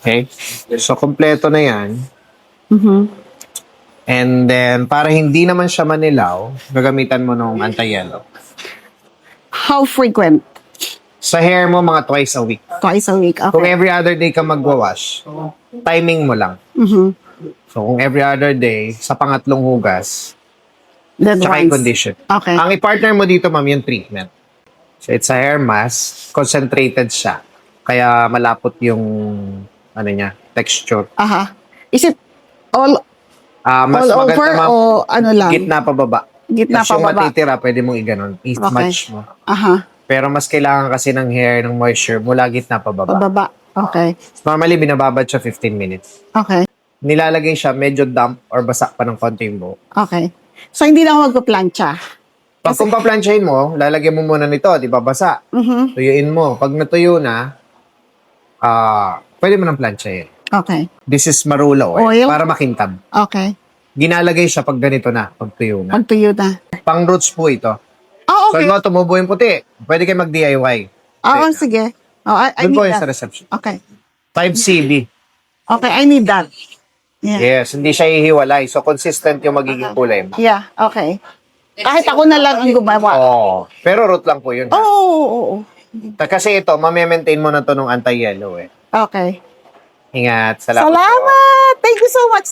Okay? So, kompleto na yan. Mhm. And then, para hindi naman siya manilaw, gagamitan mo ng anti-yellow. How frequent? Sa hair mo, mga twice a week. Twice a week. Kung Okay. every other day ka magwawash, timing mo lang. Mhm. So, kung every other day, sa pangatlong hugas, Then tsaka once. i-condition. Okay. Ang i-partner mo dito, ma'am, yung treatment. So, it's a hair mask. Concentrated siya. Kaya malapot yung, ano niya, texture. Aha. Is it all Mas all maganda, over ma'am, o ano lang? gitna pababa. Gitna Tapos yung pababa. matitira, pwede mong i-ganon. I-match mo. Aha. Pero mas kailangan kasi ng hair, ng moisture, mula gitna pababa. Pababa. Okay. Normally, binababad siya 15 minutes. Okay. Nilalagay siya medyo damp or basa pa ng konti yung buhok. Okay. So, hindi na ako magpa-plancha. Pag kung paplansyahin mo, lalagyan mo muna nito, di ba, basa. Mhm. Tuyuin mo. Pag natuyo na, pwede mo nang plansyahin. Okay. This is marula oil, Oil? para makintab. Okay. Ginalagay siya pag ganito na, pag tuyo na. Pagtuyo na. Pang roots po ito. Oh, So, okay. ikaw, tumubo yung puti. Pwede kayo mag-DIY. Oo, sige. Oh, I Doon po need yun sa that. reception. Okay. 5 CB. Okay, I need that. Yeah. Yes, hindi siya hihiwalay. So, consistent yung magiging kulay mo. Yeah, okay. Kahit ako na lang ang gumawa. Oh, pero root lang po yun. Oo, oo, oo. Kasi ito, mame-maintain mo na to ng anti-yellow eh. Okay. Ingat. Salamat. po. Salamat! Thank you so much.